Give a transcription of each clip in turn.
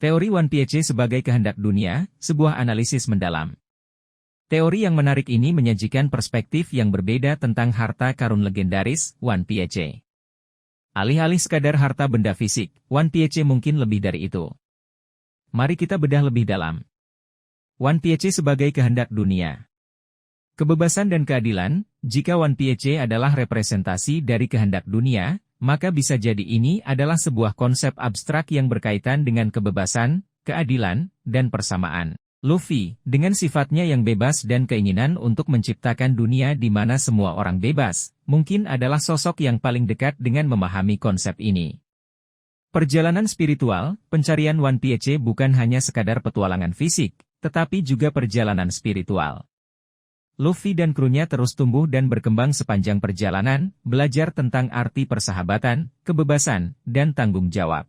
Teori One Piece sebagai kehendak dunia, sebuah analisis mendalam. Teori yang menarik ini menyajikan perspektif yang berbeda tentang harta karun legendaris, One Piece. Alih-alih sekadar harta benda fisik, One Piece mungkin lebih dari itu. Mari kita bedah lebih dalam. One Piece sebagai kehendak dunia. Kebebasan dan keadilan, jika One Piece adalah representasi dari kehendak dunia, maka bisa jadi ini adalah sebuah konsep abstrak yang berkaitan dengan kebebasan, keadilan, dan persamaan. Luffy, dengan sifatnya yang bebas dan keinginan untuk menciptakan dunia di mana semua orang bebas, mungkin adalah sosok yang paling dekat dengan memahami konsep ini. Perjalanan spiritual, pencarian One Piece bukan hanya sekadar petualangan fisik, tetapi juga perjalanan spiritual. Luffy dan krunya terus tumbuh dan berkembang sepanjang perjalanan, belajar tentang arti persahabatan, kebebasan, dan tanggung jawab.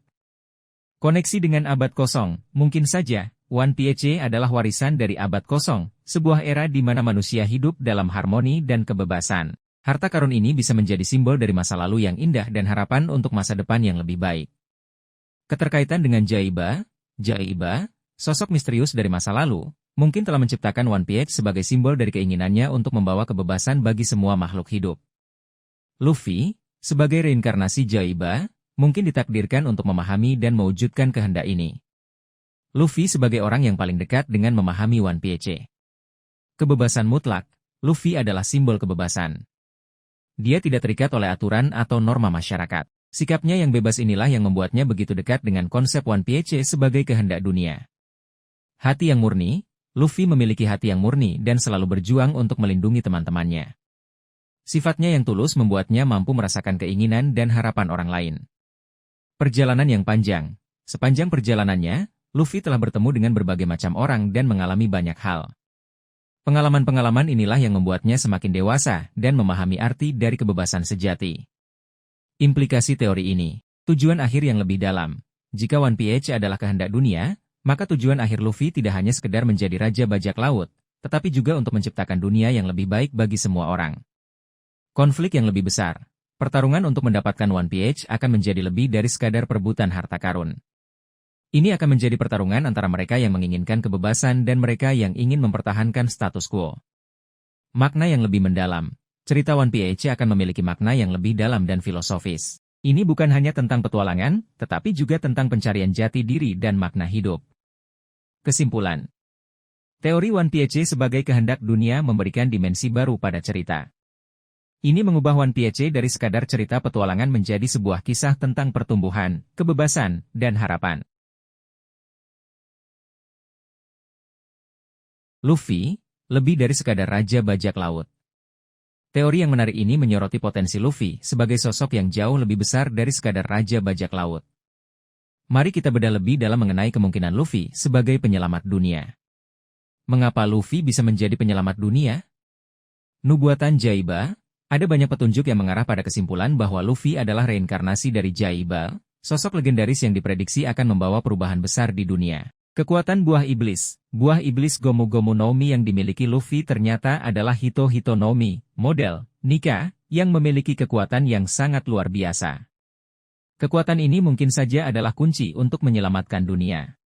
Koneksi dengan abad kosong, mungkin saja, One Piece adalah warisan dari abad kosong, sebuah era di mana manusia hidup dalam harmoni dan kebebasan. Harta karun ini bisa menjadi simbol dari masa lalu yang indah dan harapan untuk masa depan yang lebih baik. Keterkaitan dengan Jaiba, sosok misterius dari masa lalu, mungkin telah menciptakan One Piece sebagai simbol dari keinginannya untuk membawa kebebasan bagi semua makhluk hidup. Luffy, sebagai reinkarnasi Jaiba, mungkin ditakdirkan untuk memahami dan mewujudkan kehendak ini. Luffy sebagai orang yang paling dekat dengan memahami One Piece. Kebebasan mutlak, Luffy adalah simbol kebebasan. Dia tidak terikat oleh aturan atau norma masyarakat. Sikapnya yang bebas inilah yang membuatnya begitu dekat dengan konsep One Piece sebagai kehendak dunia. Hati yang murni, Luffy memiliki hati yang murni dan selalu berjuang untuk melindungi teman-temannya. Sifatnya yang tulus membuatnya mampu merasakan keinginan dan harapan orang lain. Perjalanan yang panjang. Sepanjang perjalanannya, Luffy telah bertemu dengan berbagai macam orang dan mengalami banyak hal. Pengalaman-pengalaman inilah yang membuatnya semakin dewasa dan memahami arti dari kebebasan sejati. Implikasi teori ini. Tujuan akhir yang lebih dalam. Jika One Piece adalah kehendak dunia, maka tujuan akhir Luffy tidak hanya sekedar menjadi raja bajak laut, tetapi juga untuk menciptakan dunia yang lebih baik bagi semua orang. Konflik yang lebih besar. Pertarungan untuk mendapatkan One Piece akan menjadi lebih dari sekadar perebutan harta karun. Ini akan menjadi pertarungan antara mereka yang menginginkan kebebasan dan mereka yang ingin mempertahankan status quo. Makna yang lebih mendalam. Cerita One Piece akan memiliki makna yang lebih dalam dan filosofis. Ini bukan hanya tentang petualangan, tetapi juga tentang pencarian jati diri dan makna hidup. Kesimpulan. Teori One Piece sebagai kehendak dunia memberikan dimensi baru pada cerita. Ini mengubah One Piece dari sekadar cerita petualangan menjadi sebuah kisah tentang pertumbuhan, kebebasan, dan harapan. Luffy, lebih dari sekadar raja bajak laut. Teori yang menarik ini menyoroti potensi Luffy sebagai sosok yang jauh lebih besar dari sekadar raja bajak laut. Mari kita bedah lebih dalam mengenai kemungkinan Luffy sebagai penyelamat dunia. Mengapa Luffy bisa menjadi penyelamat dunia? Nubuatan Jaiba, ada banyak petunjuk yang mengarah pada kesimpulan bahwa Luffy adalah reinkarnasi dari Jaiba, sosok legendaris yang diprediksi akan membawa perubahan besar di dunia. Kekuatan buah iblis Gomu Gomu no Mi yang dimiliki Luffy ternyata adalah Hito Hito no Mi, model, Nika, yang memiliki kekuatan yang sangat luar biasa. Kekuatan ini mungkin saja adalah kunci untuk menyelamatkan dunia.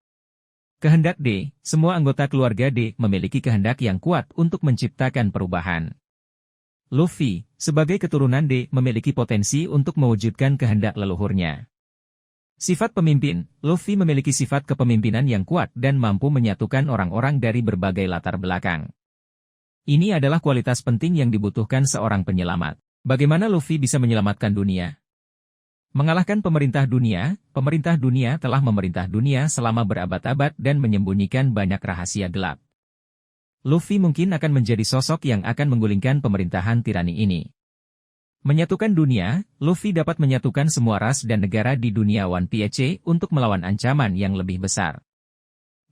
Kehendak D, semua anggota keluarga D memiliki kehendak yang kuat untuk menciptakan perubahan. Luffy, sebagai keturunan D, memiliki potensi untuk mewujudkan kehendak leluhurnya. Sifat pemimpin, Luffy memiliki sifat kepemimpinan yang kuat dan mampu menyatukan orang-orang dari berbagai latar belakang. Ini adalah kualitas penting yang dibutuhkan seorang penyelamat. Bagaimana Luffy bisa menyelamatkan dunia? Mengalahkan pemerintah dunia telah memerintah dunia selama berabad-abad dan menyembunyikan banyak rahasia gelap. Luffy mungkin akan menjadi sosok yang akan menggulingkan pemerintahan tirani ini. Menyatukan dunia, Luffy dapat menyatukan semua ras dan negara di dunia One Piece untuk melawan ancaman yang lebih besar.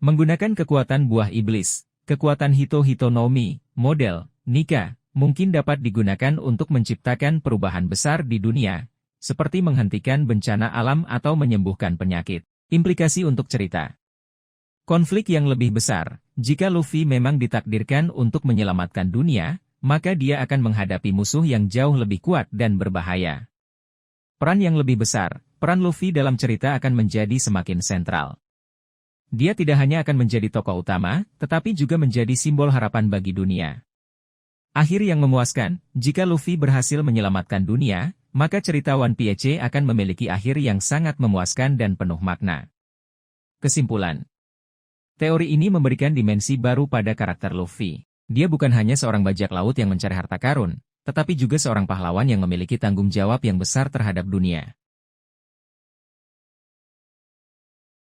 Menggunakan kekuatan buah iblis, kekuatan Hito Hito no Mi, model, Nika, mungkin dapat digunakan untuk menciptakan perubahan besar di dunia, seperti menghentikan bencana alam atau menyembuhkan penyakit. Implikasi untuk cerita. Konflik yang lebih besar, jika Luffy memang ditakdirkan untuk menyelamatkan dunia, maka dia akan menghadapi musuh yang jauh lebih kuat dan berbahaya. Peran yang lebih besar, peran Luffy dalam cerita akan menjadi semakin sentral. Dia tidak hanya akan menjadi tokoh utama, tetapi juga menjadi simbol harapan bagi dunia. Akhir yang memuaskan, jika Luffy berhasil menyelamatkan dunia, maka cerita One Piece akan memiliki akhir yang sangat memuaskan dan penuh makna. Kesimpulan. Teori ini memberikan dimensi baru pada karakter Luffy. Dia bukan hanya seorang bajak laut yang mencari harta karun, tetapi juga seorang pahlawan yang memiliki tanggung jawab yang besar terhadap dunia.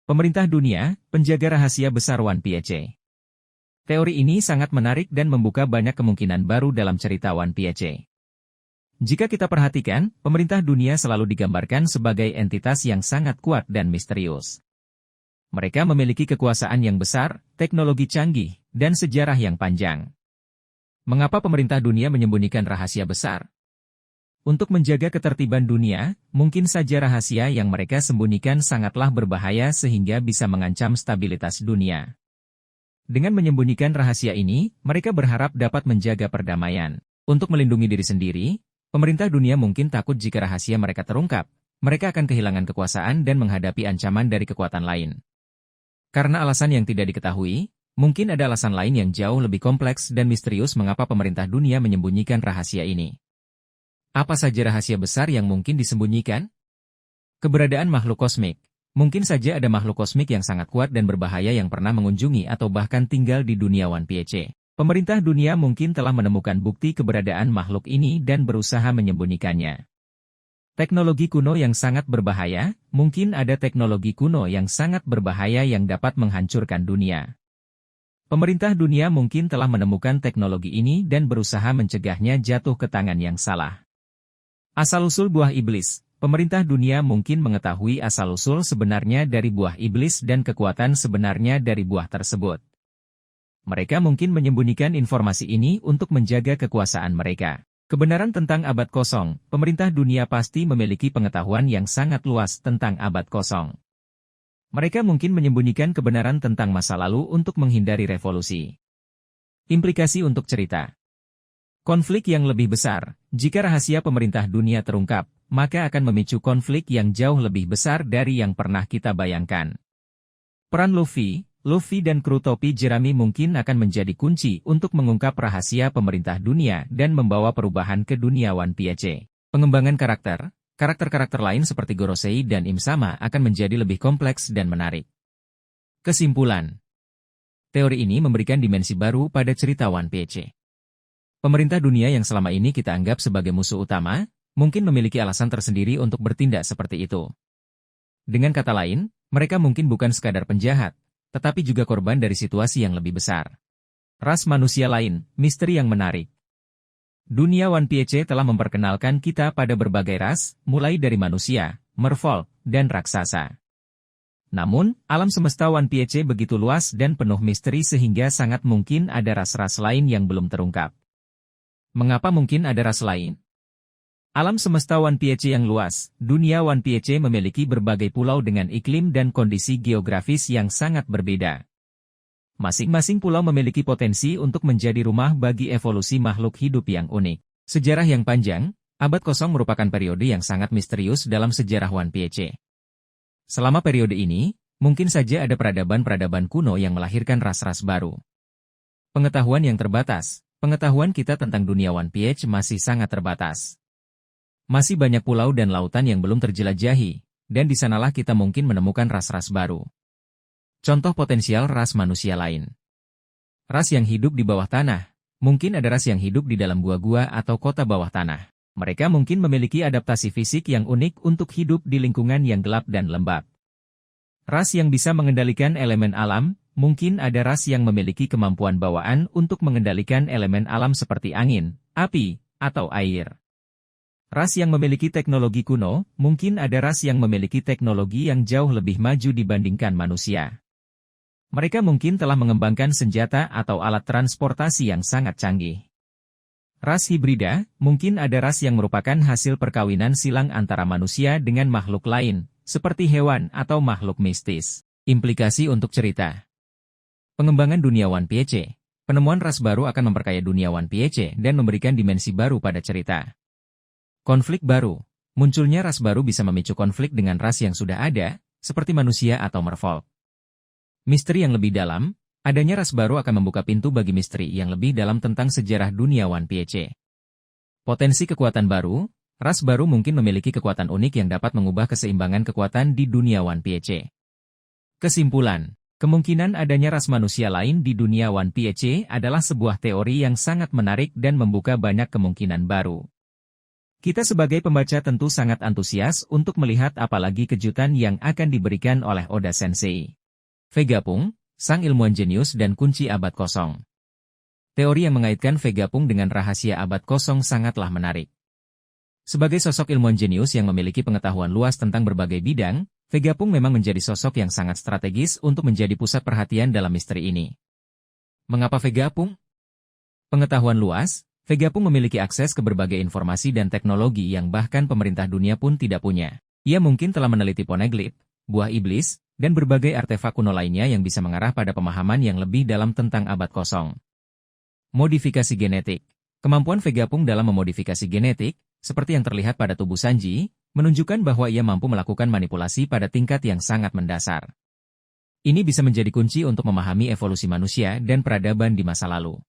Pemerintah dunia, penjaga rahasia besar One Piece. Teori ini sangat menarik dan membuka banyak kemungkinan baru dalam cerita One Piece. Jika kita perhatikan, pemerintah dunia selalu digambarkan sebagai entitas yang sangat kuat dan misterius. Mereka memiliki kekuasaan yang besar, teknologi canggih, dan sejarah yang panjang. Mengapa pemerintah dunia menyembunyikan rahasia besar? Untuk menjaga ketertiban dunia, mungkin saja rahasia yang mereka sembunyikan sangatlah berbahaya sehingga bisa mengancam stabilitas dunia. Dengan menyembunyikan rahasia ini, mereka berharap dapat menjaga perdamaian. Untuk melindungi diri sendiri, pemerintah dunia mungkin takut jika rahasia mereka terungkap, mereka akan kehilangan kekuasaan dan menghadapi ancaman dari kekuatan lain. Karena alasan yang tidak diketahui, mungkin ada alasan lain yang jauh lebih kompleks dan misterius mengapa pemerintah dunia menyembunyikan rahasia ini. Apa saja rahasia besar yang mungkin disembunyikan? Keberadaan makhluk kosmik. Mungkin saja ada makhluk kosmik yang sangat kuat dan berbahaya yang pernah mengunjungi atau bahkan tinggal di dunia One Piece. Pemerintah dunia mungkin telah menemukan bukti keberadaan makhluk ini dan berusaha menyembunyikannya. Teknologi kuno yang sangat berbahaya, mungkin ada teknologi kuno yang sangat berbahaya yang dapat menghancurkan dunia. Pemerintah dunia mungkin telah menemukan teknologi ini dan berusaha mencegahnya jatuh ke tangan yang salah. Asal-usul buah iblis. Pemerintah dunia mungkin mengetahui asal-usul sebenarnya dari buah iblis dan kekuatan sebenarnya dari buah tersebut. Mereka mungkin menyembunyikan informasi ini untuk menjaga kekuasaan mereka. Kebenaran tentang abad kosong, pemerintah dunia pasti memiliki pengetahuan yang sangat luas tentang abad kosong. Mereka mungkin menyembunyikan kebenaran tentang masa lalu untuk menghindari revolusi. Implikasi untuk cerita. Konflik yang lebih besar. Jika rahasia pemerintah dunia terungkap, maka akan memicu konflik yang jauh lebih besar dari yang pernah kita bayangkan. Peran Luffy dan kru topi jerami mungkin akan menjadi kunci untuk mengungkap rahasia pemerintah dunia dan membawa perubahan ke dunia One Piece. Pengembangan karakter lain seperti Gorosei dan Im Sama akan menjadi lebih kompleks dan menarik. Kesimpulan. Teori ini memberikan dimensi baru pada cerita One Piece. Pemerintah dunia yang selama ini kita anggap sebagai musuh utama, mungkin memiliki alasan tersendiri untuk bertindak seperti itu. Dengan kata lain, mereka mungkin bukan sekadar penjahat, tetapi juga korban dari situasi yang lebih besar. Ras manusia lain, misteri yang menarik. Dunia One Piece telah memperkenalkan kita pada berbagai ras, mulai dari manusia, merfolk, dan raksasa. Namun, alam semesta One Piece begitu luas dan penuh misteri sehingga sangat mungkin ada ras-ras lain yang belum terungkap. Mengapa mungkin ada ras lain? Alam semesta One Piece yang luas, dunia One Piece memiliki berbagai pulau dengan iklim dan kondisi geografis yang sangat berbeda. Masing-masing pulau memiliki potensi untuk menjadi rumah bagi evolusi makhluk hidup yang unik. Sejarah yang panjang, abad kosong merupakan periode yang sangat misterius dalam sejarah One Piece. Selama periode ini, mungkin saja ada peradaban-peradaban kuno yang melahirkan ras-ras baru. Pengetahuan yang terbatas, pengetahuan kita tentang dunia One Piece masih sangat terbatas. Masih banyak pulau dan lautan yang belum terjelajahi, dan di sanalah kita mungkin menemukan ras-ras baru. Contoh potensial ras manusia lain. Ras yang hidup di bawah tanah. Mungkin ada ras yang hidup di dalam gua-gua atau kota bawah tanah. Mereka mungkin memiliki adaptasi fisik yang unik untuk hidup di lingkungan yang gelap dan lembab. Ras yang bisa mengendalikan elemen alam. Mungkin ada ras yang memiliki kemampuan bawaan untuk mengendalikan elemen alam seperti angin, api, atau air. Ras yang memiliki teknologi kuno, mungkin ada ras yang memiliki teknologi yang jauh lebih maju dibandingkan manusia. Mereka mungkin telah mengembangkan senjata atau alat transportasi yang sangat canggih. Ras hibrida, mungkin ada ras yang merupakan hasil perkawinan silang antara manusia dengan makhluk lain, seperti hewan atau makhluk mistis. Implikasi untuk cerita. Pengembangan dunia One Piece. Penemuan ras baru akan memperkaya dunia One Piece dan memberikan dimensi baru pada cerita. Konflik baru. Munculnya ras baru bisa memicu konflik dengan ras yang sudah ada, seperti manusia atau merfolk. Misteri yang lebih dalam, adanya ras baru akan membuka pintu bagi misteri yang lebih dalam tentang sejarah dunia One Piece. Potensi kekuatan baru, ras baru mungkin memiliki kekuatan unik yang dapat mengubah keseimbangan kekuatan di dunia One Piece. Kesimpulan, kemungkinan adanya ras manusia lain di dunia One Piece adalah sebuah teori yang sangat menarik dan membuka banyak kemungkinan baru. Kita sebagai pembaca tentu sangat antusias untuk melihat apalagi kejutan yang akan diberikan oleh Oda Sensei. Vegapunk, sang ilmuwan jenius dan kunci abad kosong. Teori yang mengaitkan Vegapunk dengan rahasia abad kosong sangatlah menarik. Sebagai sosok ilmuwan jenius yang memiliki pengetahuan luas tentang berbagai bidang, Vegapunk memang menjadi sosok yang sangat strategis untuk menjadi pusat perhatian dalam misteri ini. Mengapa Vegapunk? Pengetahuan luas, Vegapunk memiliki akses ke berbagai informasi dan teknologi yang bahkan pemerintah dunia pun tidak punya. Ia mungkin telah meneliti Poneglyph, buah iblis, dan berbagai artefak kuno lainnya yang bisa mengarah pada pemahaman yang lebih dalam tentang abad kosong. Modifikasi genetik. Kemampuan Vegapunk dalam memodifikasi genetik, seperti yang terlihat pada tubuh Sanji, menunjukkan bahwa ia mampu melakukan manipulasi pada tingkat yang sangat mendasar. Ini bisa menjadi kunci untuk memahami evolusi manusia dan peradaban di masa lalu.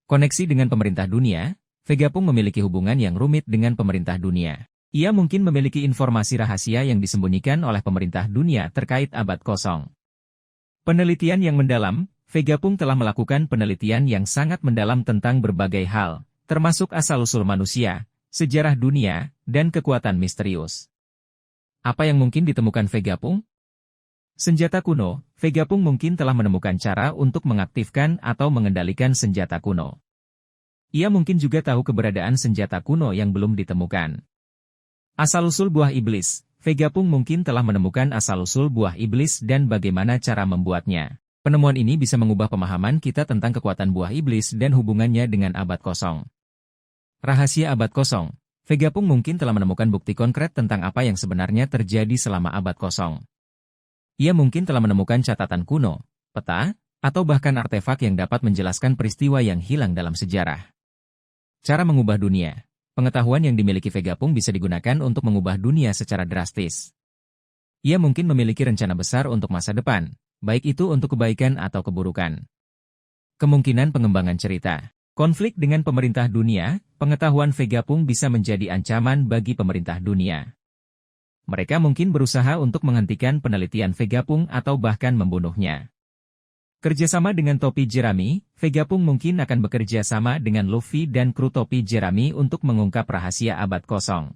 Koneksi dengan pemerintah dunia, Vegapunk memiliki hubungan yang rumit dengan pemerintah dunia. Ia mungkin memiliki informasi rahasia yang disembunyikan oleh pemerintah dunia terkait abad kosong. Penelitian yang mendalam, Vegapunk telah melakukan penelitian yang sangat mendalam tentang berbagai hal, termasuk asal-usul manusia, sejarah dunia, dan kekuatan misterius. Apa yang mungkin ditemukan Vegapunk? Senjata kuno, Vegapunk mungkin telah menemukan cara untuk mengaktifkan atau mengendalikan senjata kuno. Ia mungkin juga tahu keberadaan senjata kuno yang belum ditemukan. Asal-usul buah iblis, Vegapunk mungkin telah menemukan asal-usul buah iblis dan bagaimana cara membuatnya. Penemuan ini bisa mengubah pemahaman kita tentang kekuatan buah iblis dan hubungannya dengan abad kosong. Rahasia abad kosong, Vegapunk mungkin telah menemukan bukti konkret tentang apa yang sebenarnya terjadi selama abad kosong. Ia mungkin telah menemukan catatan kuno, peta, atau bahkan artefak yang dapat menjelaskan peristiwa yang hilang dalam sejarah. Cara mengubah dunia. Pengetahuan yang dimiliki Vegapunk bisa digunakan untuk mengubah dunia secara drastis. Ia mungkin memiliki rencana besar untuk masa depan, baik itu untuk kebaikan atau keburukan. Kemungkinan pengembangan cerita. Konflik dengan pemerintah dunia, pengetahuan Vegapunk bisa menjadi ancaman bagi pemerintah dunia. Mereka mungkin berusaha untuk menghentikan penelitian Vegapunk atau bahkan membunuhnya. Kerjasama dengan topi jerami, Vegapunk mungkin akan bekerja sama dengan Luffy dan kru topi jerami untuk mengungkap rahasia abad kosong.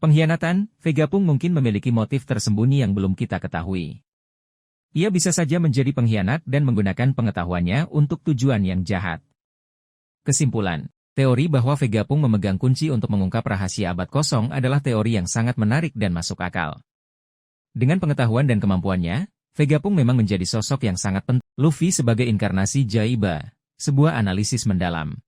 Pengkhianatan, Vegapunk mungkin memiliki motif tersembunyi yang belum kita ketahui. Ia bisa saja menjadi pengkhianat dan menggunakan pengetahuannya untuk tujuan yang jahat. Kesimpulan, teori bahwa Vegapunk memegang kunci untuk mengungkap rahasia abad kosong adalah teori yang sangat menarik dan masuk akal. Dengan pengetahuan dan kemampuannya, Vegapunk memang menjadi sosok yang sangat penting. Luffy sebagai inkarnasi Jaiba, sebuah analisis mendalam.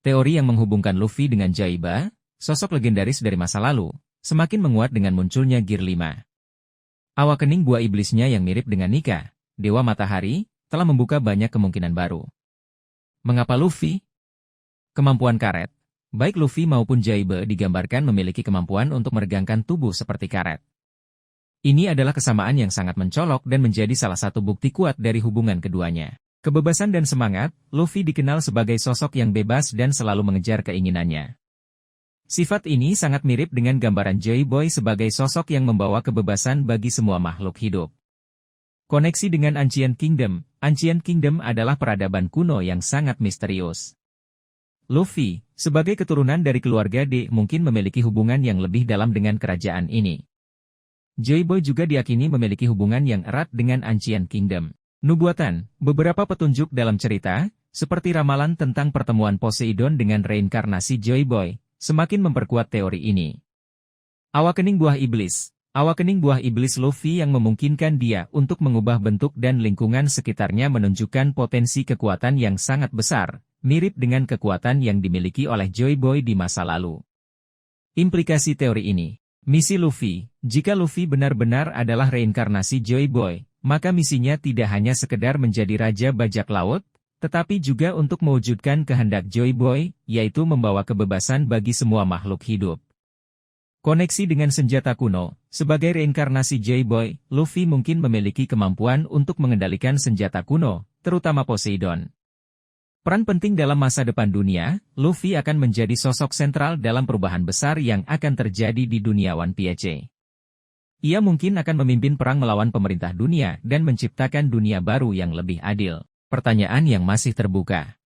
Teori yang menghubungkan Luffy dengan Jaiba, sosok legendaris dari masa lalu, semakin menguat dengan munculnya Gear 5. Awakening buah iblisnya yang mirip dengan Nika, Dewa Matahari, telah membuka banyak kemungkinan baru. Mengapa Luffy? Kemampuan karet. Baik Luffy maupun Jaiba digambarkan memiliki kemampuan untuk meregangkan tubuh seperti karet. Ini adalah kesamaan yang sangat mencolok dan menjadi salah satu bukti kuat dari hubungan keduanya. Kebebasan dan semangat, Luffy dikenal sebagai sosok yang bebas dan selalu mengejar keinginannya. Sifat ini sangat mirip dengan gambaran Joy Boy sebagai sosok yang membawa kebebasan bagi semua makhluk hidup. Koneksi dengan Ancient Kingdom. Ancient Kingdom adalah peradaban kuno yang sangat misterius. Luffy, sebagai keturunan dari keluarga D, mungkin memiliki hubungan yang lebih dalam dengan kerajaan ini. Joy Boy juga diyakini memiliki hubungan yang erat dengan Ancient Kingdom. Nubuatan, beberapa petunjuk dalam cerita, seperti ramalan tentang pertemuan Poseidon dengan reinkarnasi Joy Boy, semakin memperkuat teori ini. Awakening buah iblis. Awakening buah iblis Luffy yang memungkinkan dia untuk mengubah bentuk dan lingkungan sekitarnya menunjukkan potensi kekuatan yang sangat besar, mirip dengan kekuatan yang dimiliki oleh Joy Boy di masa lalu. Implikasi teori ini. Misi Luffy. Jika Luffy benar-benar adalah reinkarnasi Joy Boy, maka misinya tidak hanya sekedar menjadi Raja Bajak Laut, tetapi juga untuk mewujudkan kehendak Joy Boy, yaitu membawa kebebasan bagi semua makhluk hidup. Koneksi dengan senjata kuno, sebagai reinkarnasi J-Boy, Luffy mungkin memiliki kemampuan untuk mengendalikan senjata kuno, terutama Poseidon. Peran penting dalam masa depan dunia, Luffy akan menjadi sosok sentral dalam perubahan besar yang akan terjadi di dunia One Piece. Ia mungkin akan memimpin perang melawan pemerintah dunia dan menciptakan dunia baru yang lebih adil. Pertanyaan yang masih terbuka.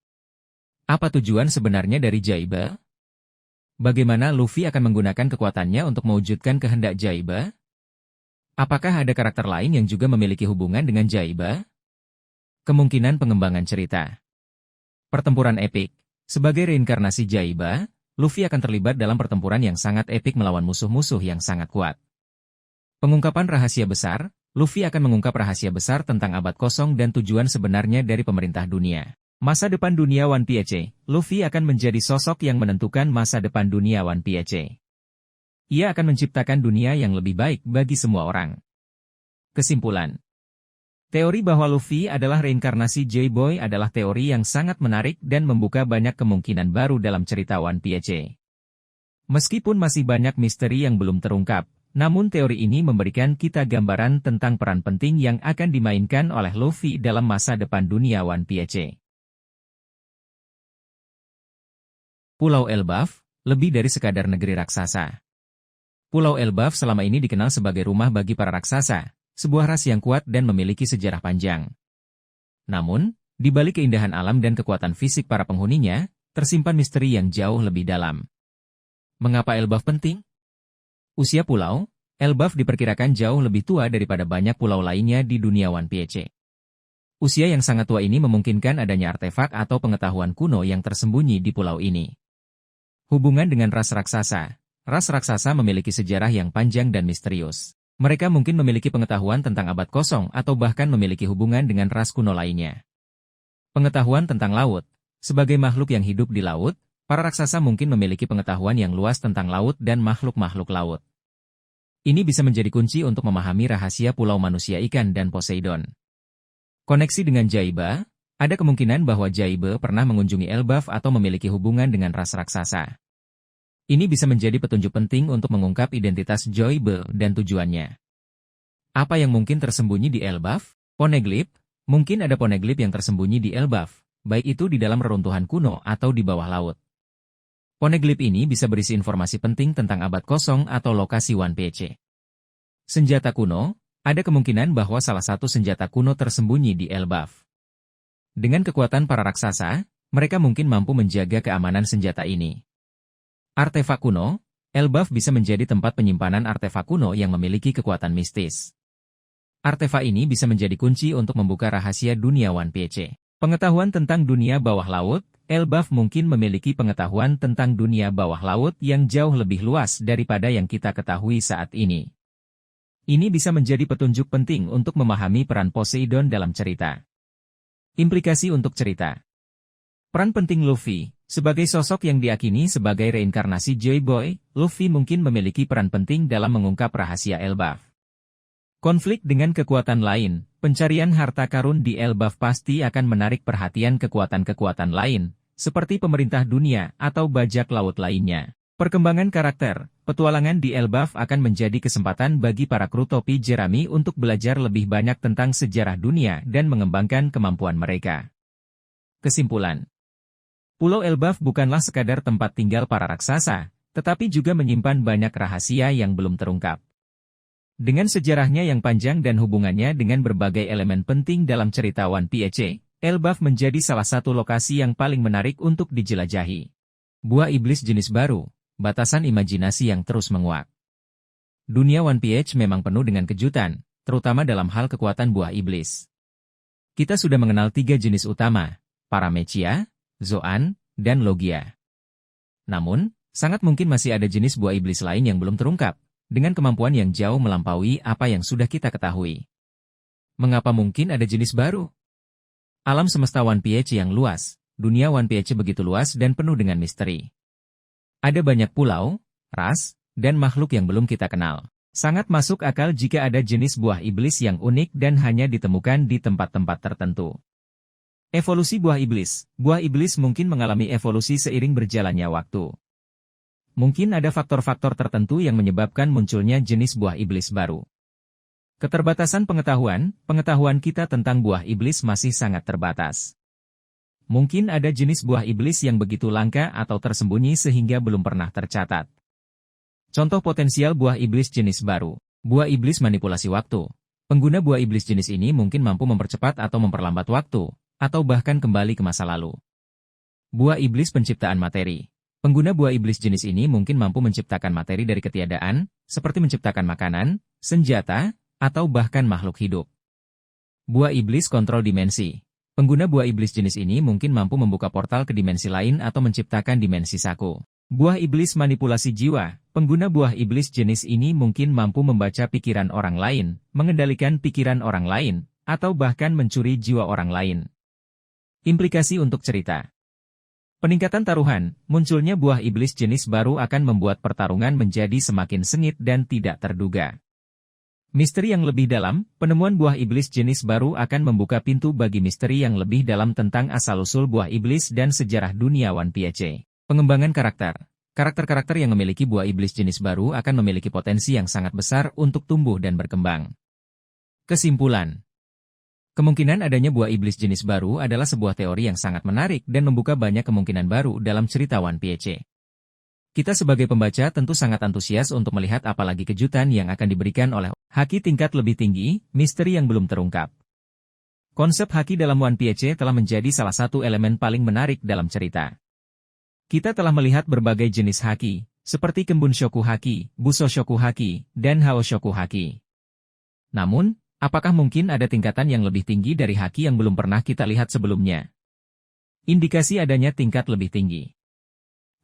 Apa tujuan sebenarnya dari Jaiba? Bagaimana Luffy akan menggunakan kekuatannya untuk mewujudkan kehendak Jaiba? Apakah ada karakter lain yang juga memiliki hubungan dengan Jaiba? Kemungkinan pengembangan cerita. Pertempuran epik. Sebagai reinkarnasi Jaiba, Luffy akan terlibat dalam pertempuran yang sangat epik melawan musuh-musuh yang sangat kuat. Pengungkapan rahasia besar. Luffy akan mengungkap rahasia besar tentang abad kosong dan tujuan sebenarnya dari pemerintah dunia. Masa depan dunia One Piece. Luffy akan menjadi sosok yang menentukan masa depan dunia One Piece. Ia akan menciptakan dunia yang lebih baik bagi semua orang. Kesimpulan. Teori bahwa Luffy adalah reinkarnasi J-Boy adalah teori yang sangat menarik dan membuka banyak kemungkinan baru dalam cerita One Piece. Meskipun masih banyak misteri yang belum terungkap, namun teori ini memberikan kita gambaran tentang peran penting yang akan dimainkan oleh Luffy dalam masa depan dunia One Piece. Pulau Elbaf, lebih dari sekadar negeri raksasa. Pulau Elbaf selama ini dikenal sebagai rumah bagi para raksasa, sebuah ras yang kuat dan memiliki sejarah panjang. Namun, di balik keindahan alam dan kekuatan fisik para penghuninya, tersimpan misteri yang jauh lebih dalam. Mengapa Elbaf penting? Usia pulau, Elbaf diperkirakan jauh lebih tua daripada banyak pulau lainnya di dunia One Piece. Usia yang sangat tua ini memungkinkan adanya artefak atau pengetahuan kuno yang tersembunyi di pulau ini. Hubungan dengan ras raksasa. Ras raksasa memiliki sejarah yang panjang dan misterius. Mereka mungkin memiliki pengetahuan tentang abad kosong atau bahkan memiliki hubungan dengan ras kuno lainnya. Pengetahuan tentang laut. Sebagai makhluk yang hidup di laut, para raksasa mungkin memiliki pengetahuan yang luas tentang laut dan makhluk-makhluk laut. Ini bisa menjadi kunci untuk memahami rahasia pulau manusia ikan dan Poseidon. Koneksi dengan Jaiba. Ada kemungkinan bahwa Jaiba pernah mengunjungi Elbaf atau memiliki hubungan dengan ras raksasa. Ini bisa menjadi petunjuk penting untuk mengungkap identitas Jaiba dan tujuannya. Apa yang mungkin tersembunyi di Elbaf? Poneglyph. Mungkin ada poneglyph yang tersembunyi di Elbaf, baik itu di dalam reruntuhan kuno atau di bawah laut. Poneglyph ini bisa berisi informasi penting tentang abad kosong atau lokasi One Piece. Senjata kuno. Ada kemungkinan bahwa salah satu senjata kuno tersembunyi di Elbaf. Dengan kekuatan para raksasa, mereka mungkin mampu menjaga keamanan senjata ini. Artefak kuno, Elbaf bisa menjadi tempat penyimpanan artefak kuno yang memiliki kekuatan mistis. Artefak ini bisa menjadi kunci untuk membuka rahasia dunia One Piece. Pengetahuan tentang dunia bawah laut, Elbaf mungkin memiliki pengetahuan tentang dunia bawah laut yang jauh lebih luas daripada yang kita ketahui saat ini. Ini bisa menjadi petunjuk penting untuk memahami peran Poseidon dalam cerita. Implikasi untuk cerita. Peran penting Luffy. Sebagai sosok yang diakini sebagai reinkarnasi J-Boy, Luffy mungkin memiliki peran penting dalam mengungkap rahasia Elbaf. Konflik dengan kekuatan lain. Pencarian harta karun di Elbaf pasti akan menarik perhatian kekuatan-kekuatan lain, seperti pemerintah dunia atau bajak laut lainnya. Perkembangan karakter. Petualangan di Elbaf akan menjadi kesempatan bagi para kru topi jerami untuk belajar lebih banyak tentang sejarah dunia dan mengembangkan kemampuan mereka. Kesimpulan. Pulau Elbaf bukanlah sekadar tempat tinggal para raksasa, tetapi juga menyimpan banyak rahasia yang belum terungkap. Dengan sejarahnya yang panjang dan hubungannya dengan berbagai elemen penting dalam cerita One Piece, Elbaf menjadi salah satu lokasi yang paling menarik untuk dijelajahi. Buah iblis jenis baru. Batasan imajinasi yang terus menguat. Dunia One Piece memang penuh dengan kejutan, terutama dalam hal kekuatan buah iblis. Kita sudah mengenal 3 jenis utama, Paramecia, Zoan, dan Logia. Namun, sangat mungkin masih ada jenis buah iblis lain yang belum terungkap, dengan kemampuan yang jauh melampaui apa yang sudah kita ketahui. Mengapa mungkin ada jenis baru? Alam semesta One Piece yang luas, dunia One Piece begitu luas dan penuh dengan misteri. Ada banyak pulau, ras, dan makhluk yang belum kita kenal. Sangat masuk akal jika ada jenis buah iblis yang unik dan hanya ditemukan di tempat-tempat tertentu. Evolusi buah iblis. Buah iblis mungkin mengalami evolusi seiring berjalannya waktu. Mungkin ada faktor-faktor tertentu yang menyebabkan munculnya jenis buah iblis baru. Keterbatasan pengetahuan kita tentang buah iblis masih sangat terbatas. Mungkin ada jenis buah iblis yang begitu langka atau tersembunyi sehingga belum pernah tercatat. Contoh potensial buah iblis jenis baru. Buah iblis manipulasi waktu. Pengguna buah iblis jenis ini mungkin mampu mempercepat atau memperlambat waktu, atau bahkan kembali ke masa lalu. Buah iblis penciptaan materi. Pengguna buah iblis jenis ini mungkin mampu menciptakan materi dari ketiadaan, seperti menciptakan makanan, senjata, atau bahkan makhluk hidup. Buah iblis kontrol dimensi. Pengguna buah iblis jenis ini mungkin mampu membuka portal ke dimensi lain atau menciptakan dimensi saku. Buah iblis manipulasi jiwa. Pengguna buah iblis jenis ini mungkin mampu membaca pikiran orang lain, mengendalikan pikiran orang lain, atau bahkan mencuri jiwa orang lain. Implikasi untuk cerita. Peningkatan taruhan, munculnya buah iblis jenis baru akan membuat pertarungan menjadi semakin sengit dan tidak terduga. Misteri yang lebih dalam, penemuan buah iblis jenis baru akan membuka pintu bagi misteri yang lebih dalam tentang asal-usul buah iblis dan sejarah dunia One Piece. Pengembangan karakter. Karakter-karakter yang memiliki buah iblis jenis baru akan memiliki potensi yang sangat besar untuk tumbuh dan berkembang. Kesimpulan. Kemungkinan adanya buah iblis jenis baru adalah sebuah teori yang sangat menarik dan membuka banyak kemungkinan baru dalam cerita One Piece. Kita sebagai pembaca tentu sangat antusias untuk melihat apalagi kejutan yang akan diberikan oleh haki tingkat lebih tinggi, misteri yang belum terungkap. Konsep haki dalam One Piece telah menjadi salah satu elemen paling menarik dalam cerita. Kita telah melihat berbagai jenis haki, seperti Kenbun-shoku haki, Busou-shoku haki, dan Hao-shoku haki. Namun, apakah mungkin ada tingkatan yang lebih tinggi dari haki yang belum pernah kita lihat sebelumnya? Indikasi adanya tingkat lebih tinggi.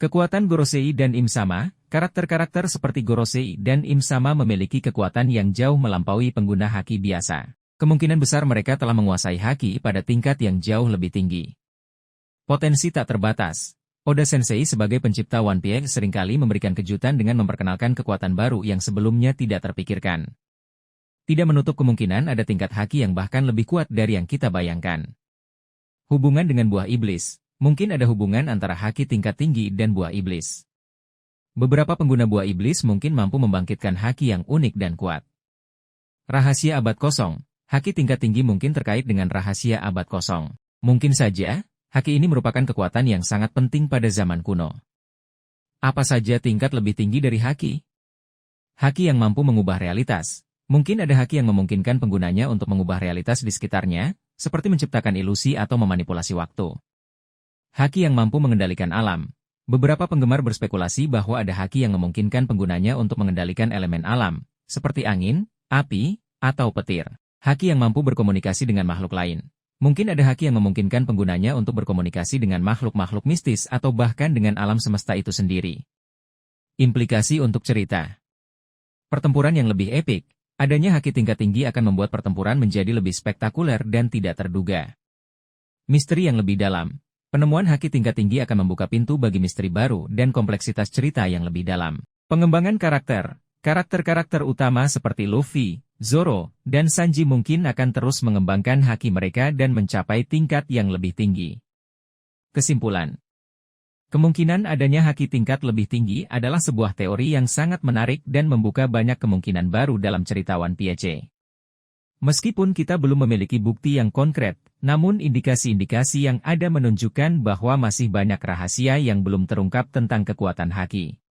Kekuatan Gorosei dan Im-sama, karakter-karakter seperti Gorosei dan Im-sama memiliki kekuatan yang jauh melampaui pengguna haki biasa. Kemungkinan besar mereka telah menguasai haki pada tingkat yang jauh lebih tinggi. Potensi tak terbatas. Oda Sensei sebagai pencipta One Piece seringkali memberikan kejutan dengan memperkenalkan kekuatan baru yang sebelumnya tidak terpikirkan. Tidak menutup kemungkinan ada tingkat haki yang bahkan lebih kuat dari yang kita bayangkan. Hubungan dengan buah iblis. Mungkin ada hubungan antara haki tingkat tinggi dan buah iblis. Beberapa pengguna buah iblis mungkin mampu membangkitkan haki yang unik dan kuat. Rahasia abad kosong. Haki tingkat tinggi mungkin terkait dengan rahasia abad kosong. Mungkin saja, haki ini merupakan kekuatan yang sangat penting pada zaman kuno. Apa saja tingkat lebih tinggi dari haki? Haki yang mampu mengubah realitas. Mungkin ada haki yang memungkinkan penggunanya untuk mengubah realitas di sekitarnya, seperti menciptakan ilusi atau memanipulasi waktu. Haki yang mampu mengendalikan alam. Beberapa penggemar berspekulasi bahwa ada haki yang memungkinkan penggunanya untuk mengendalikan elemen alam, seperti angin, api, atau petir. Haki yang mampu berkomunikasi dengan makhluk lain. Mungkin ada haki yang memungkinkan penggunanya untuk berkomunikasi dengan makhluk-makhluk mistis atau bahkan dengan alam semesta itu sendiri. Implikasi untuk cerita. Pertempuran yang lebih epik. Adanya haki tingkat tinggi akan membuat pertempuran menjadi lebih spektakuler dan tidak terduga. Misteri yang lebih dalam. Penemuan haki tingkat tinggi akan membuka pintu bagi misteri baru dan kompleksitas cerita yang lebih dalam. Pengembangan karakter. Karakter-karakter utama seperti Luffy, Zoro, dan Sanji mungkin akan terus mengembangkan haki mereka dan mencapai tingkat yang lebih tinggi. Kesimpulan. Kemungkinan adanya haki tingkat lebih tinggi adalah sebuah teori yang sangat menarik dan membuka banyak kemungkinan baru dalam cerita One Piece. Meskipun kita belum memiliki bukti yang konkret, namun indikasi-indikasi yang ada menunjukkan bahwa masih banyak rahasia yang belum terungkap tentang kekuatan haki.